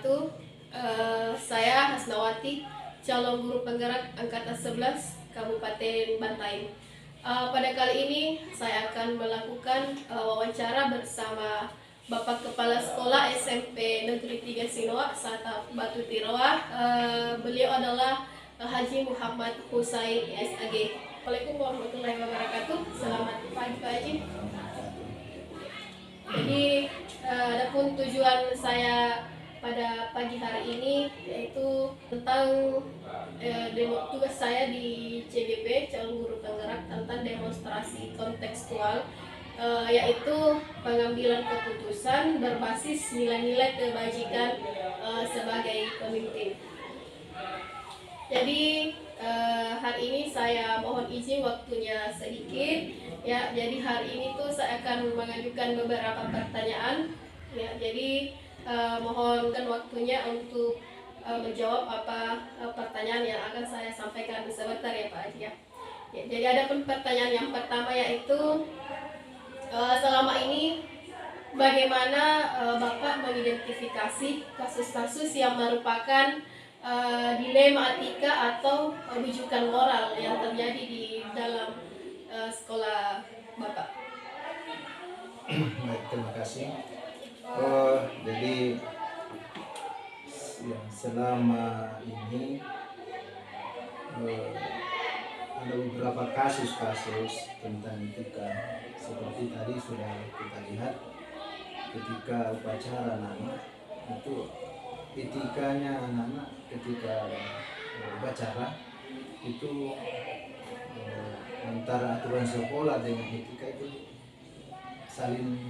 wabarakatuh. Saya Hasnawati, calon guru penggerak angkatan 11 Kabupaten Bantaeng. Pada kali ini saya akan melakukan wawancara bersama Bapak Kepala Sekolah SMP Negeri 3 Sinoa, Sata Batu Tiroa. Beliau adalah Haji Muhammad Husain SAG. Assalamualaikum warahmatullahi wabarakatuh. Selamat pagi Pak Haji. Jadi adapun tujuan saya pada pagi hari ini yaitu tentang tugas saya di CGP calon guru penggerak tentang demonstrasi kontekstual, yaitu pengambilan keputusan berbasis nilai-nilai kebajikan sebagai pemimpin. Jadi hari ini saya mohon izin waktunya sedikit ya. Jadi hari ini tuh saya akan mengajukan beberapa pertanyaan ya. Jadi mohonkan waktunya untuk menjawab apa pertanyaan yang akan saya sampaikan sebentar ya Pak Haji ya. Jadi ada pertanyaan yang pertama yaitu selama ini bagaimana Bapak mengidentifikasi kasus-kasus yang merupakan dilema etika atau rujukan moral yang terjadi di dalam sekolah Bapak. Baik, terima kasih. Jadi ya, selama ini ada beberapa kasus-kasus tentang etika seperti tadi sudah kita lihat ketika upacara anak-anak itu etikanya anak-anak ketika upacara itu antara aturan sekolah dengan etika itu saling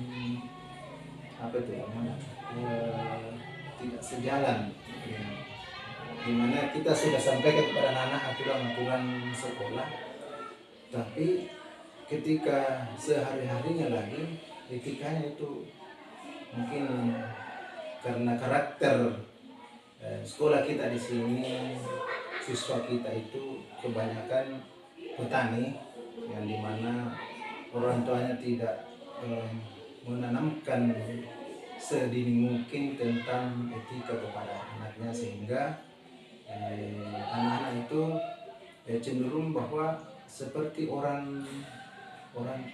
tidak sejalan ya. Dimana kita sudah sampaikan kepada anak-anak aturan-aturan sekolah, tapi ketika sehari-harinya lagi etikanya itu mungkin karena karakter sekolah kita di sini, siswa kita itu kebanyakan petani yang dimana orang tuanya tidak menanamkan sedini mungkin tentang etika kepada anaknya, sehingga anak-anak itu cenderung bahwa seperti orang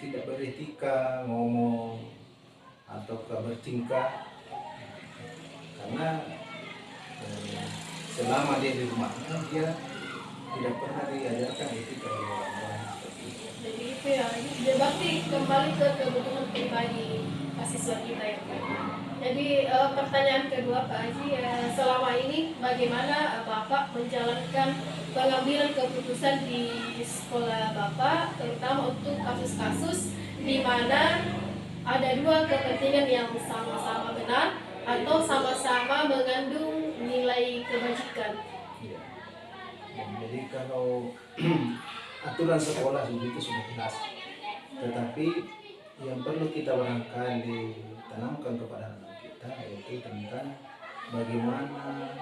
tidak beretika ngomong atau bertingkah, karena selama dia di rumahnya dia tidak pernah diajarkan etika oleh orang tua seperti itu. Jadi itu ya, berarti kembali ke kebutuhan pribadi mahasiswa kita ya Pak. Jadi pertanyaan kedua Pak Haji, selama ini bagaimana Bapak menjalankan pengambilan keputusan di sekolah Bapak, terutama untuk kasus-kasus di mana ada dua kepentingan yang sama-sama benar atau sama-sama mengandung nilai kebajikan? Ya. Jadi kalau aturan sekolah itu sudah jelas, tetapi yang perlu kita barangkali tanamkan kepada anak kita yaitu tentang bagaimana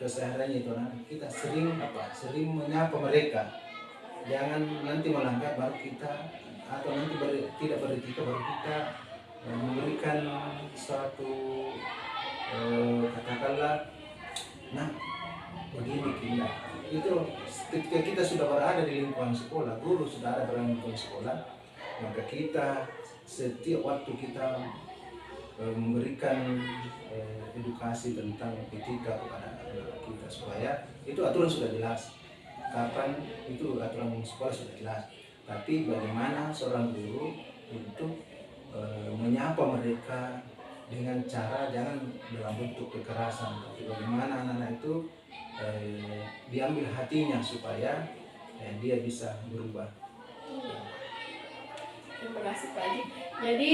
kesehariannya itu anak kita sering menyapa mereka. Jangan nanti melanggar baru kita, atau nanti tidak beretika baru kita memberikan suatu katakanlah nah begini kita itu. Ketika kita sudah berada di lingkungan sekolah, guru sudah ada dalam lingkungan sekolah, maka kita setiap waktu kita memberikan edukasi tentang etika kepada anak kita, supaya itu aturan sudah jelas, kapan itu aturan sekolah sudah jelas, tapi bagaimana seorang guru untuk menyapa mereka dengan cara jangan dalam bentuk kekerasan, tapi bagaimana anak-anak itu diambil hatinya supaya dia bisa berubah. Terima kasih Pak Haji. Jadi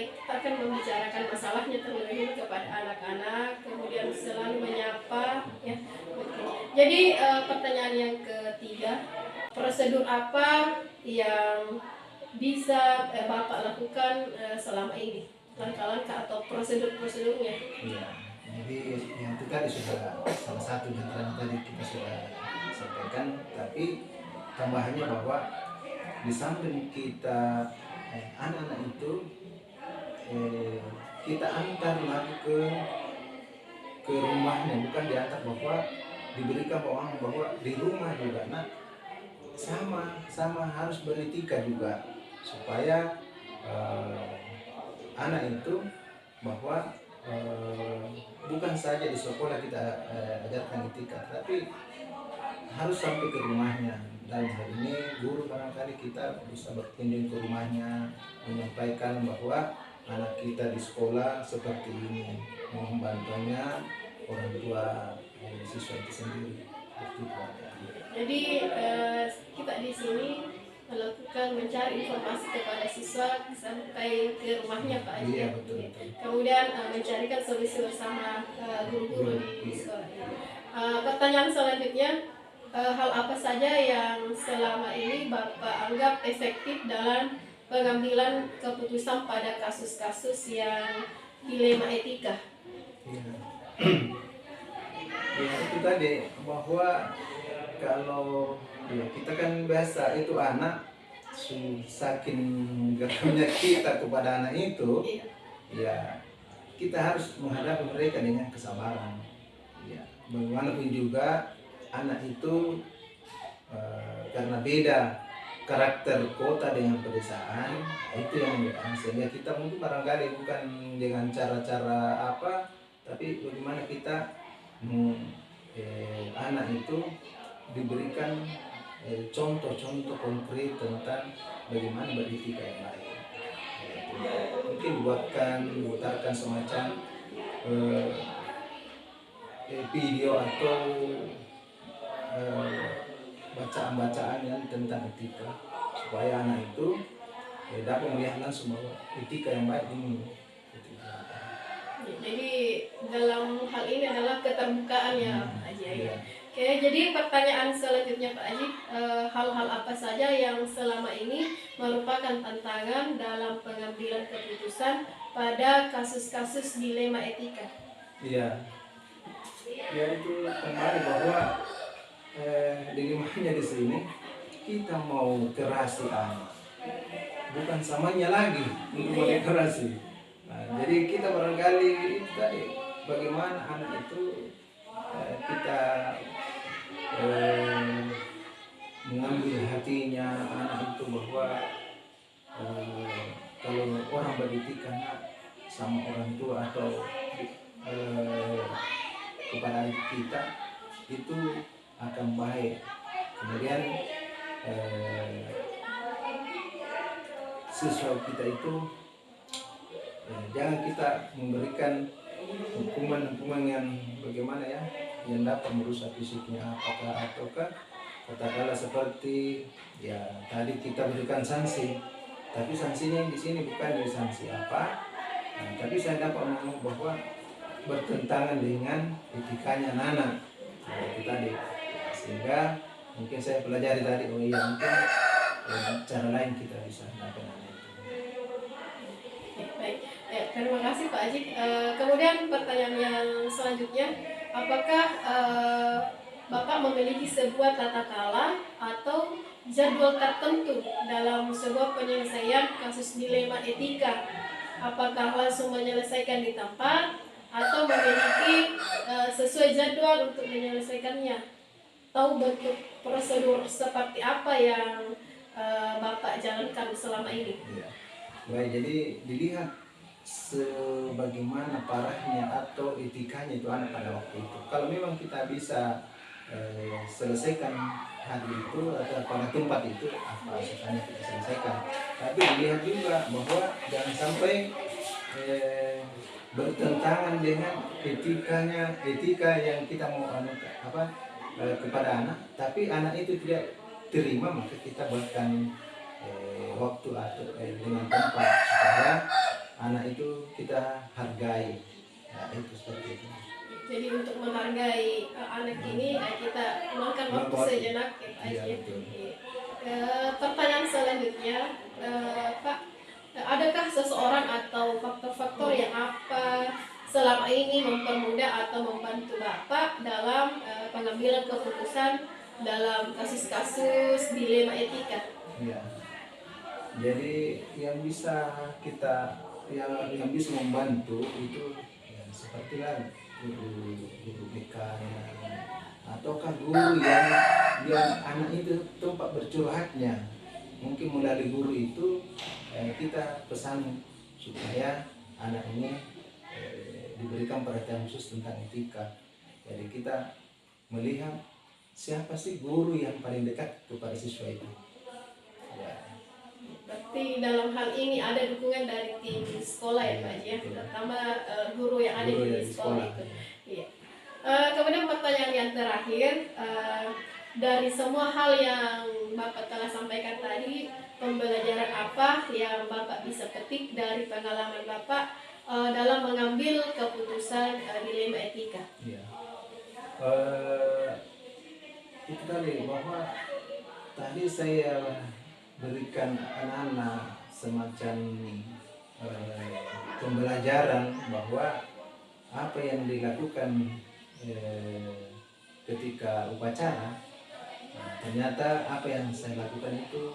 kita akan membicarakan masalahnya terlebih dahulu kepada anak-anak, kemudian selalu menyapa ya. Jadi pertanyaan yang ketiga, prosedur apa yang bisa Bapak lakukan selama ini, langkah-langkah atau prosedur-prosedurnya? Iya, jadi yang itu tadi sudah salah satu yang tadi kita sudah sampaikan, tapi tambahannya bahwa di samping kita anak-anak itu kita antar lagi ke ke rumahnya, bukan diantar, bahwa diberikan uang bahwa di rumah juga nak sama harus beretika juga, supaya anak itu bahwa bukan saja di sekolah kita ajarkan etika, tapi harus sampai ke rumahnya. Dalam hal ini guru barangkali kita bisa berkunjung ke rumahnya, menyampaikan bahwa anak kita di sekolah seperti ini, mohon bantuannya orang tua siswa itu sendiri. Jadi kita di sini melakukan mencari informasi kepada siswa sampai ke rumahnya Pak Haji. Iya, betul. Kemudian mencarikan solusi bersama guru-guru di sekolah. Pertanyaan selanjutnya, hal apa saja yang selama ini Bapak anggap efektif dalam pengambilan keputusan pada kasus-kasus yang dilema etika? Ya itu tadi, bahwa kalau ya, kita kan biasa itu anak saking geramnya kita kepada anak itu, ya kita harus menghadapi mereka dengan kesabaran. Ya, bagaimanapun juga anak itu karena beda karakter kota dengan pedesaan, itu yang sehingga kita mungkin barangkali bukan dengan cara-cara apa, tapi bagaimana kita anak itu diberikan contoh-contoh konkret tentang bagaimana beretika yang baik. Mungkin dibuatkan semacam video atau bacaan-bacaan yang tentang etika, supaya anak itu dapat melihat langsung bahwa etika yang baik ini. Jadi dalam hal ini adalah keterbukaan ya Pak Haji. Iya. Oke, jadi pertanyaan selanjutnya Pak Haji, hal-hal apa saja yang selama ini merupakan tantangan dalam pengambilan keputusan pada kasus-kasus dilema etika? Iya, ya itu kembali bahwa dilemanya di sini, kita mau kerasi anak, bukan samanya lagi untuk dikerasi. Nah, jadi kita barangkali itu tadi, bagaimana anak itu kita mengambil hatinya anak itu, bahwa kalau orang beretika sama orang tua atau kepada kita itu akan baik. Kemudian siswa kita itu jangan kita memberikan hukuman yang bagaimana ya, yang dapat merusak fisiknya, ataukah katakanlah seperti ya tadi kita berikan sanksi, tapi sanksinya di sini bukan dari sanksi apa, tapi saya dapat ngomong bahwa bertentangan dengan etikanya anak. Nah, itu tadi, sehingga mungkin saya pelajari tadi, oh iya mungkin cara lain kita bisa melakukan itu. Baik, terima kasih Pak Haji. Kemudian pertanyaan yang selanjutnya, apakah Bapak memiliki sebuah tata cara atau jadwal tertentu dalam sebuah penyelesaian kasus dilema etika? Apakah langsung menyelesaikan di tempat atau memiliki sesuai jadwal untuk menyelesaikannya? Tahu bentuk prosedur seperti apa yang Bapak jalankan selama ini? Ya. Baik, jadi dilihat sebagaimana parahnya atau etikanya itu anak pada waktu itu. Kalau memang kita bisa selesaikan hari itu atau pada tempat itu, apa susahnya kita selesaikan. Tapi dilihat juga bahwa jangan sampai bertentangan dengan etika yang kita mau kepada anak, tapi anak itu tidak terima, maka kita buatkan waktu atau dengan tempat supaya anak itu kita hargai. Nah, itu seperti itu. Jadi untuk menghargai anak ini kita luangkan waktu sejenak ya, pertanyaan selanjutnya, Pak, adakah seseorang atau faktor-faktor yang apa selama ini mempermudah atau membantu Bapak dalam pengambilan keputusan dalam kasus-kasus dilema etika? Ya. Jadi yang bisa kita yang bisa membantu itu ya, seperti guru mekanik, ataukah guru yang anak itu tempat bercurhatnya. Mungkin melalui guru itu kita pesan supaya anak ini diberikan perhatian khusus tentang etika. Jadi kita melihat siapa sih guru yang paling dekat kepada siswa itu. Ya. Berarti dalam hal ini ada dukungan dari tim sekolah ya Pak Haji ya, terutama guru yang ada di sekolah itu. Iya. Kemudian pertanyaan yang terakhir, dari semua hal yang Bapak telah sampaikan tadi, pembelajaran apa yang Bapak bisa petik dari pengalaman Bapak dalam mengambil keputusan dilema etika? Ya. Itu tadi bahwa tadi saya berikan anak-anak semacam pembelajaran bahwa apa yang dilakukan ketika upacara, ternyata apa yang saya lakukan itu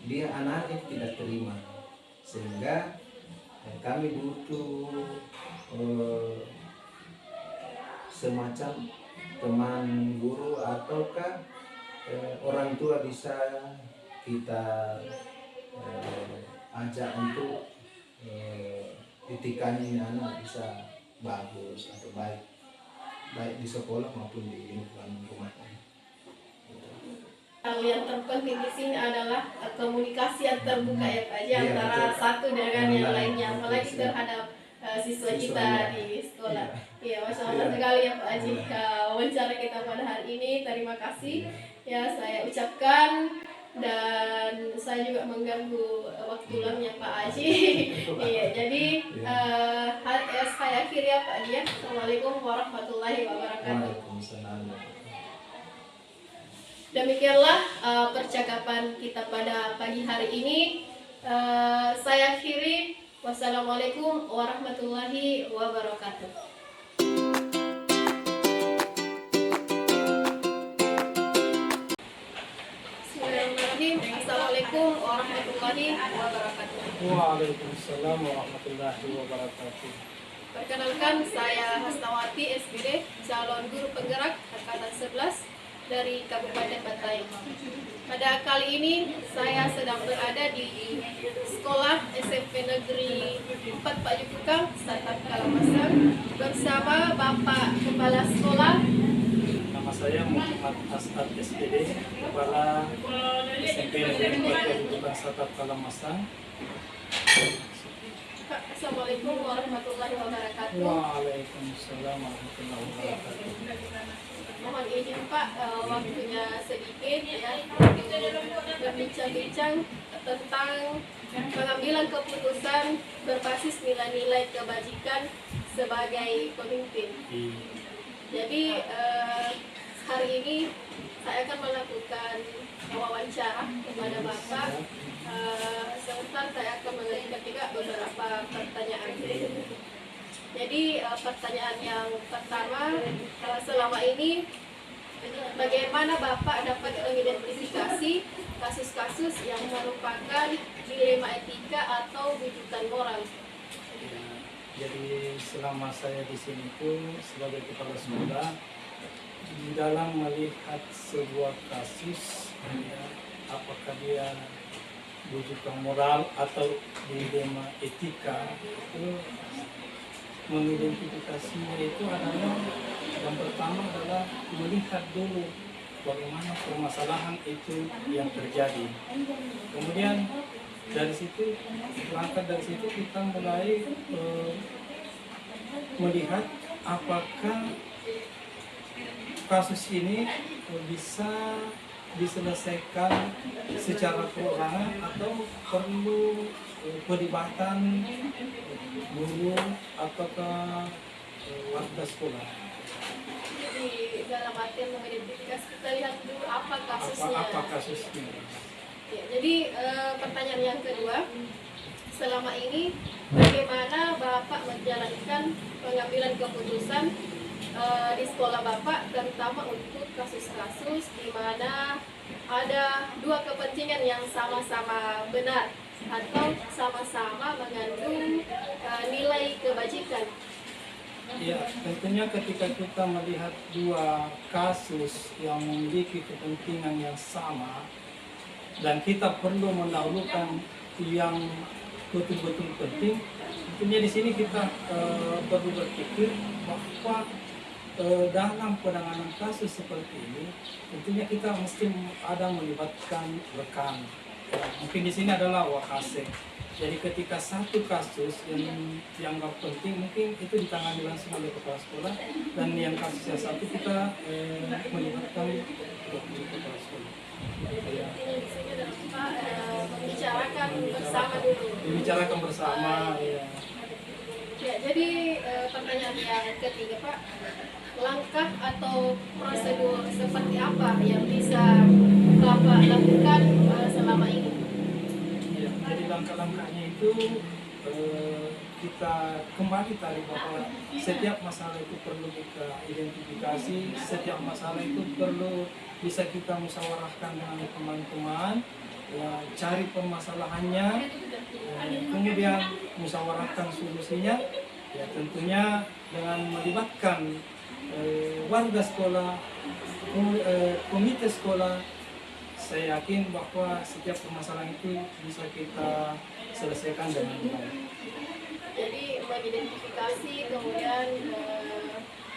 dia anak itu tidak terima, sehingga kami butuh semacam teman guru ataukah orang tua bisa kita ajak untuk etikanya ini anak bisa bagus atau baik di sekolah maupun di lingkungan rumahnya. Hal yang terpenting di sini adalah komunikasi yang terbuka ya Pak Haji, antara betul. satu dengan yang lainnya, Betul, apalagi siap. terhadap siswa kita di sekolah. Iya, Masya Allah Iya. sekali ya Pak Haji wawancara kita pada hari ini. Terima kasih ya saya ucapkan, dan saya juga mengganggu waktu luangnya Pak Haji. Iya, jadi saya akhiri ya Pak Haji ya. Assalamualaikum warahmatullahi wabarakatuh. Waalaikumsalam. Demikianlah percakapan kita pada pagi hari ini. Saya akhiri. Wassalamualaikum warahmatullahi wabarakatuh. Bismillahirrahmanirrahim. Assalamualaikum warahmatullahi wabarakatuh. Waalaikumsalam warahmatullahi wabarakatuh. Perkenalkan, saya Hasnawati SBD, calon guru penggerak angkatan 11 dari Kabupaten Batai. Pada kali ini saya sedang berada di sekolah SMP Negeri 4 Pak Jukukang, Satap Kalamasang, bersama Bapak Kepala Sekolah. Nama saya Muhammad Asad SPD, Kepala SMP Negeri 4 Pak Jukukang Satap Kalamasang. Assalamualaikum warahmatullahi wabarakatuh. Waalaikumsalam warahmatullahi wabarakatuh. Mohon izin Pak, waktunya sedikit ya, berbincang-bincang tentang pengambilan keputusan berbasis nilai-nilai kebajikan sebagai pemimpin. Jadi hari ini saya akan melakukan wawancara kepada Bapak. Sebentar saya akan mengajukan juga beberapa pertanyaan. Jadi pertanyaan yang pertama, selama ini bagaimana Bapak dapat mengidentifikasi kasus-kasus yang merupakan dilema etika atau rujukan moral? Jadi selama saya di sini pun sebagai kepala sekolah, di dalam melihat sebuah kasus, apakah dia rujukan moral atau dilema etika, itu mengidentifikasinya itu adalah yang pertama adalah melihat dulu bagaimana permasalahan itu yang terjadi. Kemudian dari situ, berangkat dari situ kita mulai melihat apakah kasus ini bisa diselesaikan secara perorangan atau perlu pelibatan guru ataukah warga sekolah. Jadi dalam artian mengidentifikasi, kita lihat dulu apa kasusnya. Apa kasusnya? Ya, jadi pertanyaan yang kedua, selama ini bagaimana Bapak menjalankan pengambilan keputusan di sekolah Bapak, terutama untuk kasus-kasus di mana ada dua kepentingan yang sama-sama benar atau sama-sama mengandung nilai kebajikan. Ya, tentunya ketika kita melihat dua kasus yang memiliki kepentingan yang sama dan kita perlu mendahulukan yang betul-betul penting, tentunya di sini kita perlu berpikir bahwa dalam penanganan kasus seperti ini, tentunya kita mesti ada melibatkan rekan. Ya, mungkin di sini adalah wakase. Jadi ketika satu kasus yang dianggap penting, mungkin itu ditangani langsung oleh kepala sekolah, dan yang kasus yang satu kita melibatkan kepala sekolah. Ya. Pak, membicarakan bersama dulu. Dibicarakan bersama. Ya. Ya, jadi pertanyaan yang ketiga Pak, langkah atau prosedur seperti apa yang bisa Bapak lakukan selama ini? Ya, jadi langkah-langkahnya itu kita kembali tadi bahwa setiap masalah itu perlu kita identifikasi, setiap masalah itu perlu bisa kita musyawarahkan dengan teman-teman, ya, cari permasalahannya, kemudian musyawarahkan solusinya, ya tentunya dengan melibatkan warga sekolah, komite sekolah. Saya yakin bahwa setiap permasalahan itu bisa kita selesaikan dengan baik. Jadi mengidentifikasi, kemudian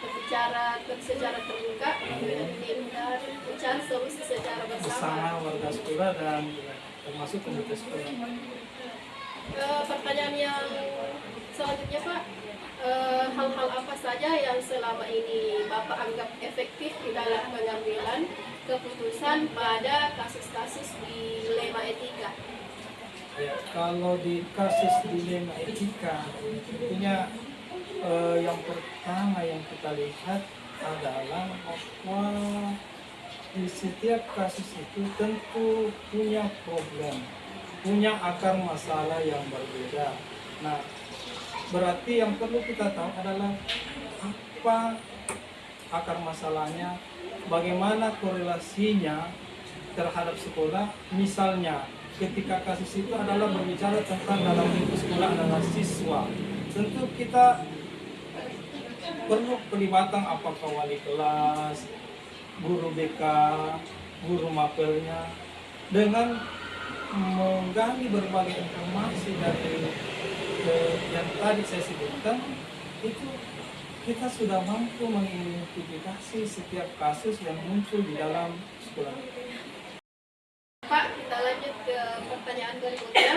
berbicara secara terbuka dengan tim dan mencari solusi secara Bersama bersama. warga sekolah dan termasuk komite sekolah. Pertanyaan yang selanjutnya Pak, hal-hal apa saja yang selama ini Bapak anggap efektif di dalam pengambilan keputusan pada kasus-kasus dilema etika? Ya, kalau di kasus dilema etika, tentunya yang pertama yang kita lihat adalah bahwa di setiap kasus itu tentu punya problem, punya akar masalah yang berbeda. Nah, berarti yang perlu kita tahu adalah apa akar masalahnya, bagaimana korelasinya terhadap sekolah. Misalnya ketika kasus itu adalah berbicara tentang dalam lingkup sekolah adalah siswa, tentu kita perlu pelibatan apakah wali kelas, guru BK, guru mapelnya, dengan menggali berbagai informasi dari yang tadi saya sebutkan. Itu kita sudah mampu mengidentifikasi setiap kasus yang muncul di dalam sekolah. Pak, kita lanjut ke pertanyaan berikutnya.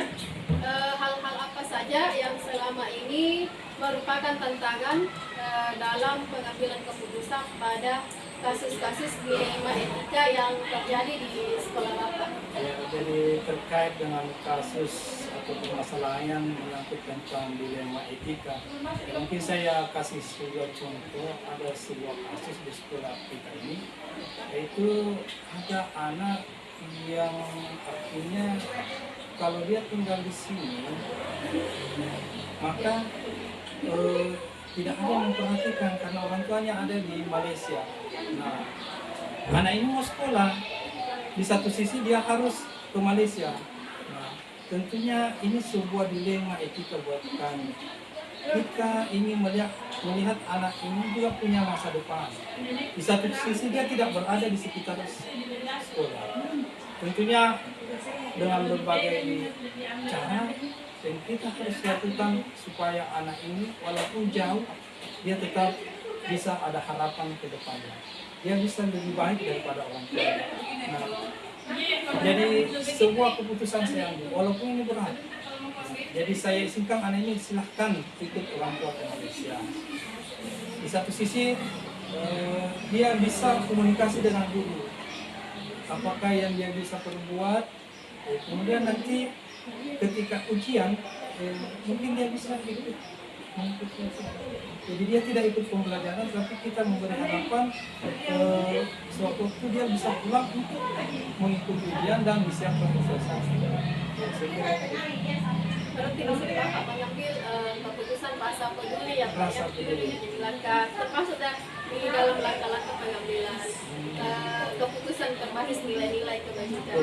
Hal-hal apa saja yang selama ini merupakan tantangan dalam pengambilan keputusan pada kasus-kasus dilema etika yang terjadi di sekolah Bapak? Ya, jadi terkait dengan kasus atau permasalahan menyangkut tentang dilema etika, mungkin saya kasih sebuah contoh. Ada sebuah kasus di sekolah kita ini, yaitu ada anak yang artinya kalau dia tinggal di sini maka tidak ada yang memperhatikan karena orang tuanya ada di Malaysia. Nah, anak ini mau sekolah, di satu sisi dia harus ke Malaysia. Nah, tentunya ini sebuah dilema etika buat kami. Kita ingin melihat anak ini juga punya masa depan. Di satu sisi dia tidak berada di sekitar sekolah. Tentunya dengan berbagai cara dan kita harus lakukan supaya anak ini walaupun jauh dia tetap bisa ada harapan ke depannya. Dia bisa lebih baik daripada orang tua. Nah, jadi sebuah keputusan saya ambil walaupun ini berat. Jadi saya izinkan anak ini silahkan ikut orang tua ke Malaysia. Di satu sisi dia bisa komunikasi dengan guru. Apakah yang dia bisa perbuat? Kemudian nanti ketika ujian mungkin dia bisa ikut mengikuti. Jadi dia tidak ikut pembelajaran, tapi kita memberi harapan suatu waktu dia bisa pulang untuk mengikuti ujian dan disiapkan prestasi. Berarti di sini Bapak mengambil keputusan rasa peduli yang Rasa peduli. langkah termasuk di dalam langkah-langkah pengambilan keputusan terbasis nilai-nilai kebajikan.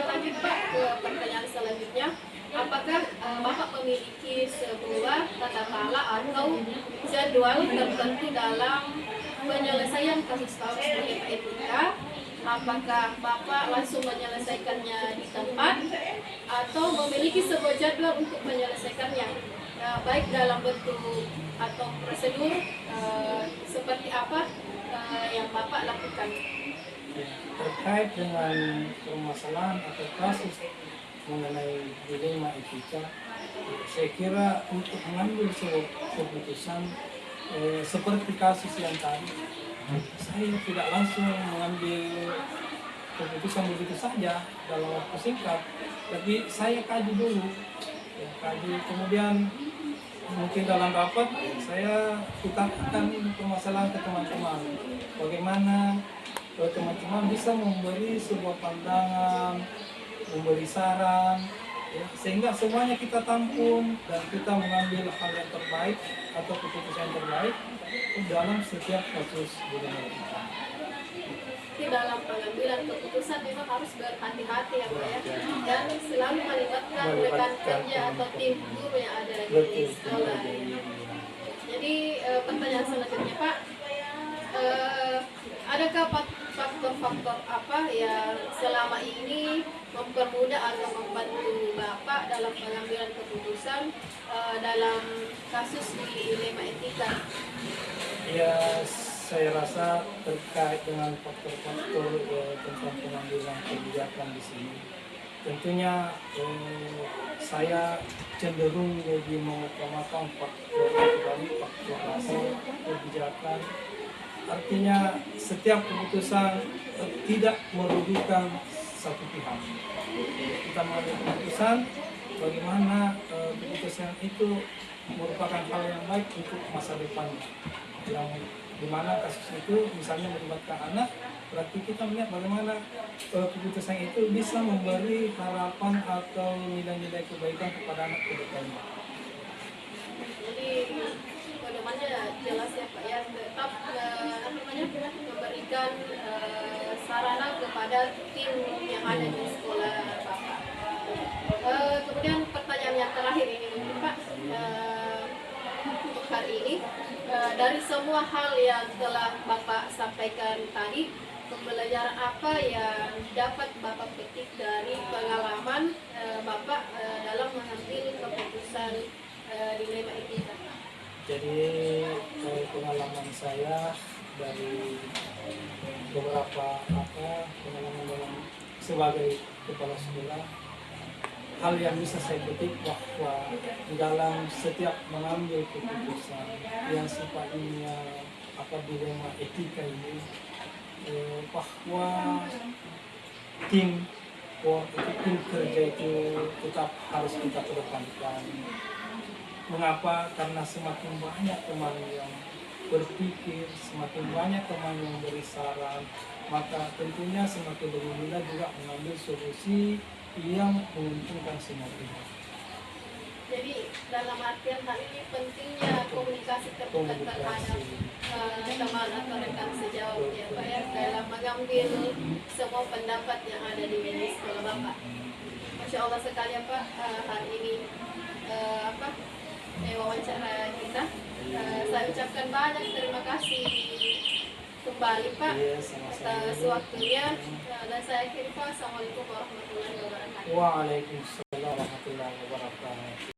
Lanjut Pak ke pertanyaan selanjutnya. Apakah Bapak memiliki sebuah tata cara atau atau jadwal tertentu dalam penyelesaian kasus-kasus sengketa etika. Apakah Bapak langsung menyelesaikannya di tempat atau memiliki sebuah jadwal untuk menyelesaikannya, baik dalam bentuk atau prosedur seperti apa yang Bapak lakukan? Terkait dengan permasalahan atau kasus mengenai dilema etika, saya kira untuk mengambil sebuah keputusan seperti kasus yang tadi, saya tidak langsung mengambil keputusan begitu saja dalam waktu singkat, tapi saya kaji dulu, kemudian mungkin dalam rapat saya utarakan permasalahan ke teman-teman, bagaimana teman-teman bisa memberi sebuah pandangan, memberi saran, ya, sehingga semuanya kita tampung dan kita mengambil hal yang terbaik atau keputusan yang terbaik dalam setiap kasus dilema etika. Di dalam pengambilan keputusan memang harus berhati-hati ya Pak ya, dan selalu melibatkan rekan kerja atau tim guru yang ada di sekolah. Jadi pertanyaan selanjutnya Pak, adakah faktor-faktor apa yang selama ini mempermudah atau membantu Bapak dalam pengambilan keputusan dalam kasus di dilema etika? Ya, saya rasa terkait dengan faktor-faktor tentang pengambilan kebijakan di sini, tentunya saya cenderung lebih mengutamakan faktor hasil kebijakan. Artinya setiap keputusan tidak merugikan satu pihak. Kita mengambil keputusan bagaimana keputusan itu merupakan hal yang baik untuk masa depan, yang dimana kasus itu misalnya melibatkan anak, berarti kita melihat bagaimana keputusan itu bisa memberi harapan atau nilai-nilai kebaikan kepada anak ke depannya. Jadi pedomannya jelas ya Pak ya, tetap memberikan sarana kepada tim yang ada di sekolah Bapak. Kemudian pertanyaan yang terakhir ini mungkin Pak, untuk hari ini, dari semua hal yang telah Bapak sampaikan tadi, pembelajaran apa yang dapat Bapak petik dari pengalaman Bapak dalam mengambil keputusan dilema etika? Jadi pengalaman saya dari beberapa pengalaman dalam sebagai kepala sekolah, hal yang bisa saya petik bahwa dalam setiap mengambil keputusan yang sifatnya dilema etika ini, bahwa tim kerja itu tetap harus kita kedepankan. Mengapa? Karena semakin banyak teman yang berpikir, semakin banyak teman yang beri saran, maka tentunya semakin lebih mudah juga mengambil solusi yang menguntungkan semua pihak. Jadi dalam artian hal ini pentingnya komunikasi terbuka terhadap teman atau rekan sejauh ya Pak ya, dalam mengambil semua pendapat yang ada di sekolah Bapak. Masya Allah sekali ya Pak, hari ini wawancara kita. Saya ucapkan banyak terima kasih kembali Pak atas waktunya, dan saya akhiri Pak. Assalamualaikum warahmatullahi wabarakatuh. Waalaikumsalam warahmatullahi wabarakatuh.